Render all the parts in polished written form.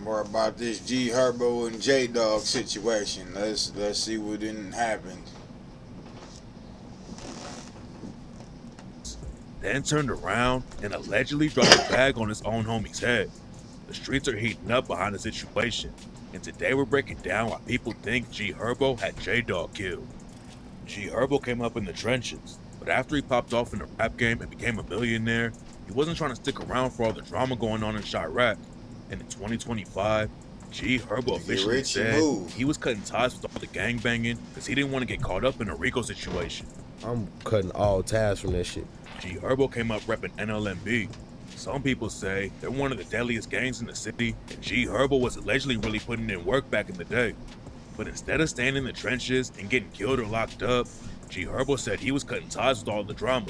More about this Herbo and Jdogg situation. Let's see what didn't happen. Then turned around and allegedly dropped a bag on his own homie's head. The streets are heating up behind the situation, and today we're breaking down why people think G Herbo had Jdogg killed. G Herbo came up in the trenches, but after he popped off in the rap game and became a millionaire, he wasn't trying to stick around for all the drama going on in Chirac. And in 2025, G Herbo To get officially rich and said move. he was cutting ties with all the gangbanging because he didn't want to get caught up in a Rico situation. I'm cutting all ties from that shit. G Herbo came up repping NLMB. Some people say they're one of the deadliest gangs in the city, and G Herbo was allegedly really putting in work back in the day. But instead of staying in the trenches and getting killed or locked up, G Herbo said he was cutting ties with all the drama.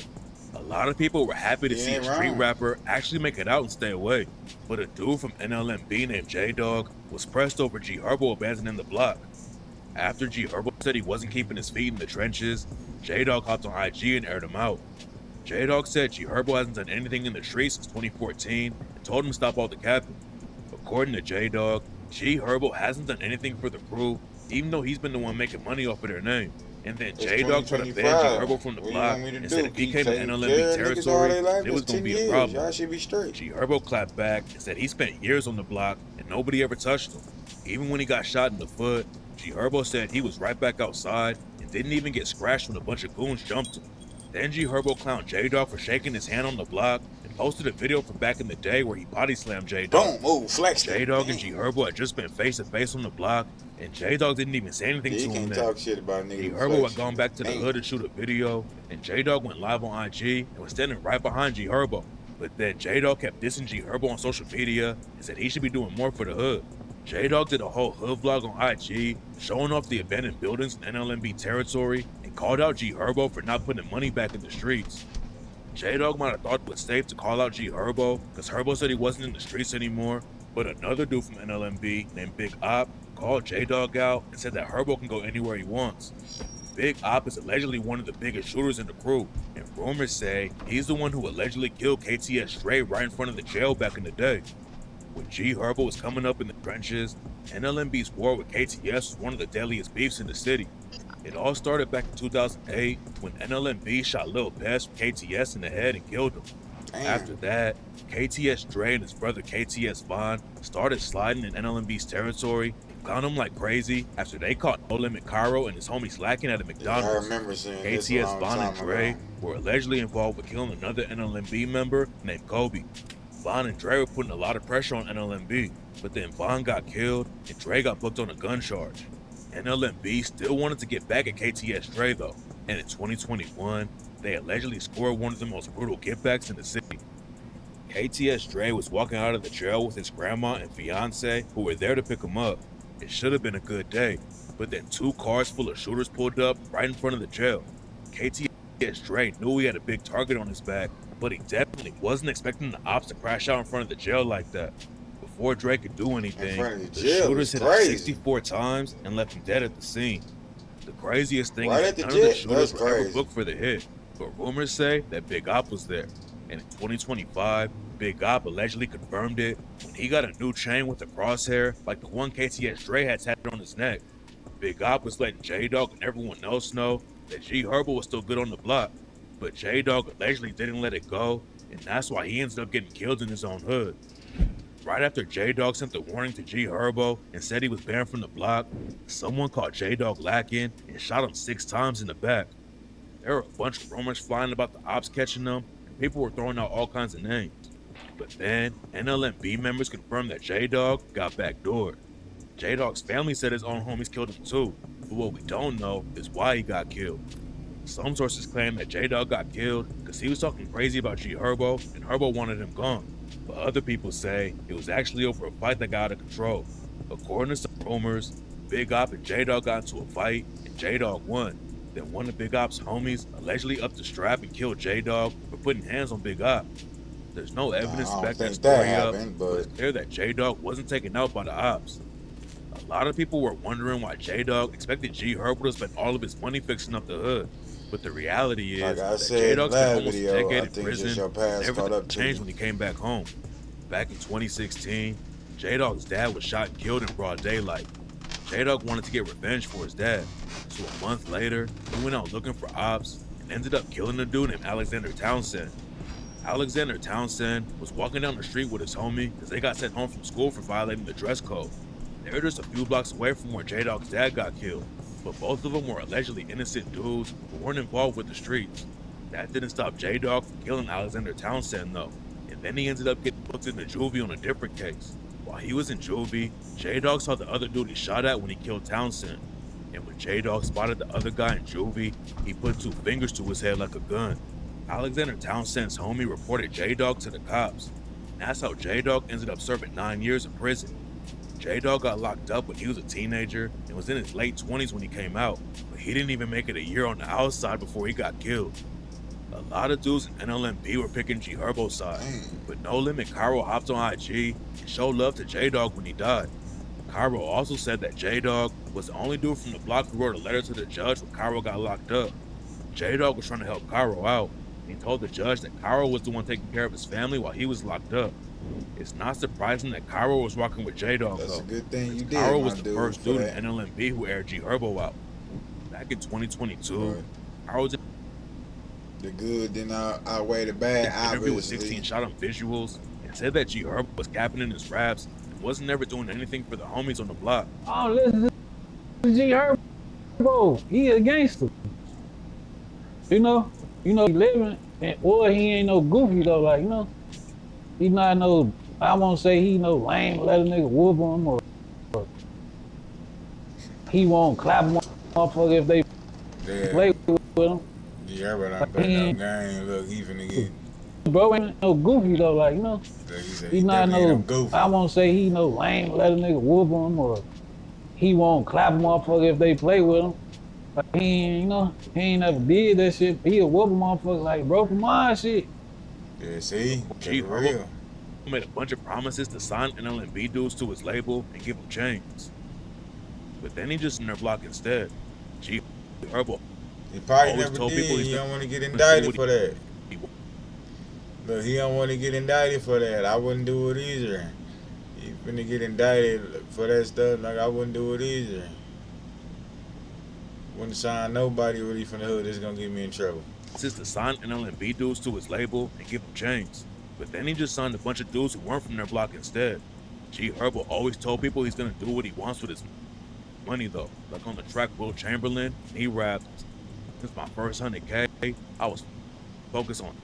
A lot of people were happy to see a street rapper actually make it out and stay away. But a dude from NLMB named Jdogg was pressed over G Herbo abandoning the block. After G Herbo said he wasn't keeping his feet in the trenches, Jdogg hopped on IG and aired him out. Jdogg said G Herbo hasn't done anything in the streets since 2014 and told him to stop all the capping. According to Jdogg, G Herbo hasn't done anything for the crew, even though he's been the one making money off of their name. And then Jdogg tried to ban G Herbo from the block and said if he came to NLMB territory, it was going to be a problem. Y'all should be straight. G Herbo clapped back and said he spent years on the block and nobody ever touched him. Even when he got shot in the foot, G Herbo said he was right back outside and didn't even get scratched when a bunch of goons jumped him. Then G Herbo clowned Jdogg for shaking his hand on the block and posted a video from back in the day where he body slammed Jdogg. Boom, move, flex. Jdogg and G Herbo had just been face to face on the block, and Jdogg didn't even say anything to him. Can't then. Talk shit about niggas. G Herbo had gone back to the hood to shoot a video, and Jdogg went live on IG and was standing right behind G Herbo. But then Jdogg kept dissing G Herbo on social media and said he should be doing more for the hood. Jdogg did a whole hood vlog on IG, showing off the abandoned buildings in NLMB territory, and called out G Herbo for not putting money back in the streets. Jdogg might have thought it was safe to call out G Herbo, because Herbo said he wasn't in the streets anymore, but another dude from NLMB named Big Op called Jdogg out and said that Herbo can go anywhere he wants. Big Op is allegedly one of the biggest shooters in the crew, and rumors say he's the one who allegedly killed KTS straight right in front of the jail back in the day. When G Herbo was coming up in the trenches, NLMB's war with KTS was one of the deadliest beefs in the city. It all started back in 2008 when NLMB shot Lil Pez from KTS in the head and killed him. Damn. After that, KTS Dre and his brother KTS Von started sliding in NLMB's territory and clowned him like crazy after they caught No Limit Cairo and his homies slacking at a McDonald's. I remember seeing KTS Von and Dre were allegedly involved with killing another NLMB member named Kobe. Von and Dre were putting a lot of pressure on NLMB, but then Von got killed and Dre got booked on a gun charge. NLMB still wanted to get back at KTS Dre though, and in 2021, they allegedly scored one of the most brutal get-backs in the city. KTS Dre was walking out of the jail with his grandma and fiance who were there to pick him up. It should have been a good day, but then two cars full of shooters pulled up right in front of the jail. KTS Dre knew he had a big target on his back, but he definitely wasn't expecting the ops to crash out in front of the jail like that. Before Dre could do anything, the shooters hit him 64 times and left him dead at the scene. The craziest thing is that none of the shooters were ever booked for the hit, but rumors say that Big Op was there. And in 2025, Big Op allegedly confirmed it when he got a new chain with a crosshair like the one KTS Dre had tatted on his neck. Big Op was letting Jdogg and everyone else know that G Herbo was still good on the block, but Jdogg allegedly didn't let it go, and that's why he ended up getting killed in his own hood. Right after Jdogg sent the warning to G Herbo and said he was banned from the block, someone caught Jdogg lacking and shot him 6 times in the back. There were a bunch of rumors flying about the ops catching them, and people were throwing out all kinds of names. But then, NLMB members confirmed that Jdogg got backdoored. Jdogg's family said his own homies killed him too, but what we don't know is why he got killed. Some sources claim that Jdogg got killed because he was talking crazy about G Herbo and Herbo wanted him gone. But other people say it was actually over a fight that got out of control. According to some rumors, Big Op and Jdogg got into a fight and Jdogg won. Then one of Big Op's homies allegedly upped the strap and killed Jdogg for putting hands on Big Op. There's no evidence to back that story up, but it's clear that Jdogg wasn't taken out by the ops. A lot of people were wondering why Jdogg expected G Herbo to spend all of his money fixing up the hood. But the reality is that Jdogg spent almost a decade in prison and everything changed when he came back home. Back in 2016, J-Dogg's dad was shot and killed in broad daylight. J-Dogg wanted to get revenge for his dad, so a month later, he went out looking for ops and ended up killing a dude named Alexander Townsend. Alexander Townsend was walking down the street with his homie because they got sent home from school for violating the dress code. They were just a few blocks away from where J-Dogg's dad got killed, but both of them were allegedly innocent dudes who weren't involved with the streets. That didn't stop J-Dogg from killing Alexander Townsend though, and then he ended up getting booked into juvie on a different case. While he was in juvie, J-Dogg saw the other dude he shot at when he killed Townsend, and when J-Dogg spotted the other guy in juvie, he put 2 fingers to his head like a gun. Alexander Townsend's homie reported J-Dogg to the cops, and that's how J-Dogg ended up serving 9 years in prison. J-Dogg got locked up when he was a teenager and was in his late 20s when he came out, but he didn't even make it a year on the outside before he got killed. A lot of dudes in NLMB were picking G Herbo's side, but No Limit Cairo hopped on IG and showed love to J-Dogg when he died. Cairo also said that J-Dogg was the only dude from the block who wrote a letter to the judge when Cairo got locked up. J-Dogg was trying to help Cairo out, and he told the judge that Cairo was the one taking care of his family while he was locked up. It's not surprising that Cairo was rocking with J-Dogg though. That's a good thing you did. Cairo was the dude, first dude that. in NLMB who aired G Herbo out. Back in 2022, Cairo did the good then outweigh the bad, an interview with obviously. 16 shot on visuals and said that G Herbo was capping in his raps and wasn't ever doing anything for the homies on the block. Oh, listen to G Herbo. He a gangster. You know, he living, or he ain't no goofy though. Like, he not no. I won't say he no lame. Let a nigga whoop him or he won't clap him motherfucker if they play with him. Yeah, but I'm betting no game. Look, he finna get. Bro ain't no goofy though. Like, he not no. Goofy. I won't say he no lame. Let a nigga whoop him or he won't clap him motherfucker if they play with him. Like, he ain't never did that shit. He'll whoop a motherfucker like, bro, come on, shit. Yeah, see? G For Herbo real. made a bunch of promises to sign NLMB dudes to his label and give them chains. But then he just in their block instead. G Herbo He probably always never told did. people he's He gonna don't want to get do indicted what for that. he- Look, he don't want to get indicted for that. I wouldn't do it either. He finna get indicted for that stuff. Like, I wouldn't do it either. Wouldn't sign nobody really from the hood that's gonna get me in trouble. Just to sign NLMB dudes to his label and give them chains. But then he just signed a bunch of dudes who weren't from their block instead. G Herbo always told people he's gonna do what he wants with his money though. Like on the track Will Chamberlain, he rapped, "Since my first 100K, I was focused on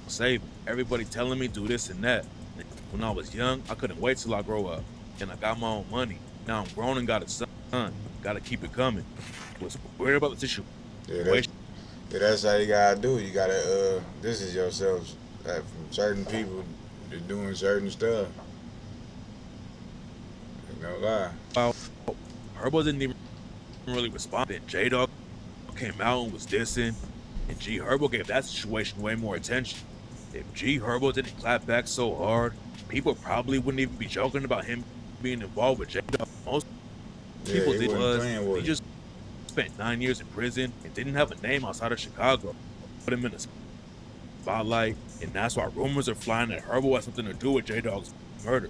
saving. Everybody telling me do this and that. When I was young, I couldn't wait till I grow up. And I got my own money. Now I'm grown and got a son. Gotta keep it coming." Was worried about the situation. That's how you gotta do it. You gotta distance yourself from certain people that's doing certain stuff. No lie. Herbo didn't even really respond. Then J-Dogg came out and was dissing, and G Herbo gave that situation way more attention. If G Herbo didn't clap back so hard, people probably wouldn't even be joking about him being involved with J-Dogg. Most people did was he just spent 9 years in prison and didn't have a name outside of Chicago. Put him in a spotlight, and that's why rumors are flying that Herbo had something to do with J-Dogg's murder.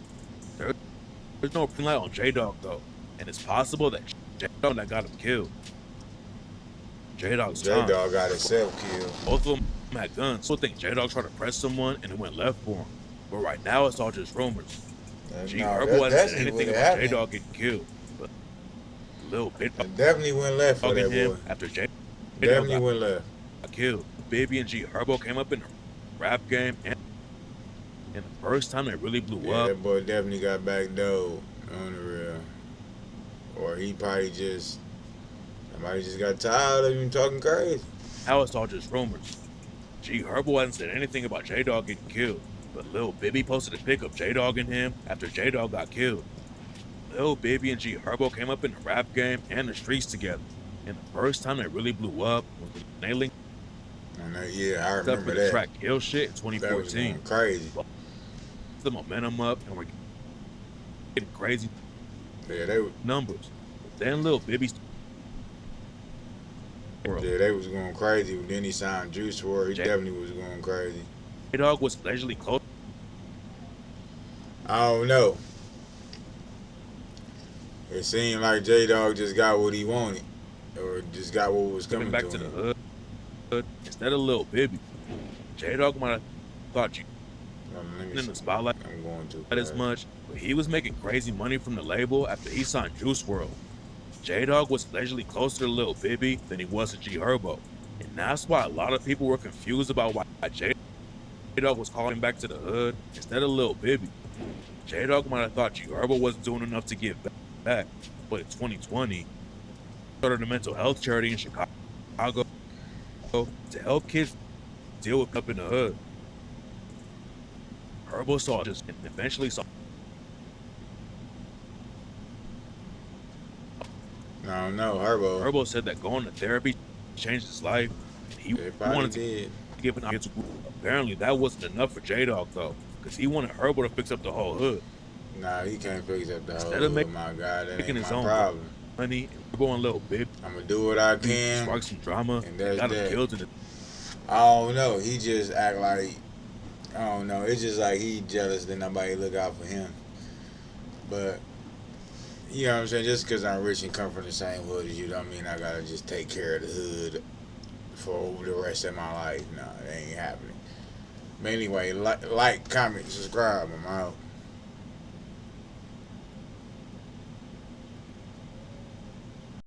There's no green light on J-Dogg though, and it's possible that J-Dogg that got him killed. J-Dogg's time. J-Dogg got himself killed. Both of them had guns. Still think J-Dogg tried to press someone and it went left for him. But right now it's all just rumors. G Herbo hasn't said anything about J-Dogg getting killed. But a little bit. It definitely went left for that boy. After J-Dogg Definitely went left. got killed. Baby and G Herbo came up in the rap game, and the first time they really blew up. That boy definitely got backdoored on the real. Or he probably somebody just got tired of him talking crazy. Now it's all just rumors. G Herbo hasn't said anything about J-Dogg getting killed, but Lil Bibby posted a pic of J-Dogg and him after J-Dogg got killed. Lil Bibby and G Herbo came up in the rap game and the streets together, and the first time they really blew up was when they linked Yeah, I up remember for the that. track Kill Shit in That was 2014. going crazy. The momentum up, and we're getting crazy Yeah, they numbers. Then Lil Bibby they was going crazy. Then he signed Juice WRLD. He definitely was going crazy. J-Dogg was allegedly close. I don't know. It seemed like Jdogg just got what he wanted, or just got what was Giving coming back to to the him. hood instead of Lil Bibby. J-Dog might have thought you Let me in see. the spotlight I'm going too as fast. much, but he was making crazy money from the label after he signed Juice World. J-Dog was allegedly closer to Lil Bibby than he was to G Herbo, and that's why a lot of people were confused about why J-Dog was calling back to the hood instead of Lil Bibby. J-Dog might have thought G Herbo wasn't doing enough to give back, but in 2020, he started a mental health charity in Chicago to help kids deal with up in the hood. Herbo saw this and eventually saw. I don't know, Herbo. Herbo said that going to therapy changed his life, and he It probably wanted to did. give an opportunity to group. Apparently, that wasn't enough for J-Dog though, because he wanted Herbo to fix up the whole hood. Nah, he can't fix up the whole Instead of hood, my God. That making ain't his my own problem. money, and Herbo and Lil Bibby I'm gonna do what I can, sparked some drama and and that's got him that. killed in the. I don't know. He just act like, I don't know. It's just like he jealous that nobody look out for him. But you know what I'm saying? Just because I'm rich and come from the same hood as you, don't mean I gotta just take care of the hood for the rest of my life. No, it ain't happening. But anyway, like, comment, subscribe. I'm out.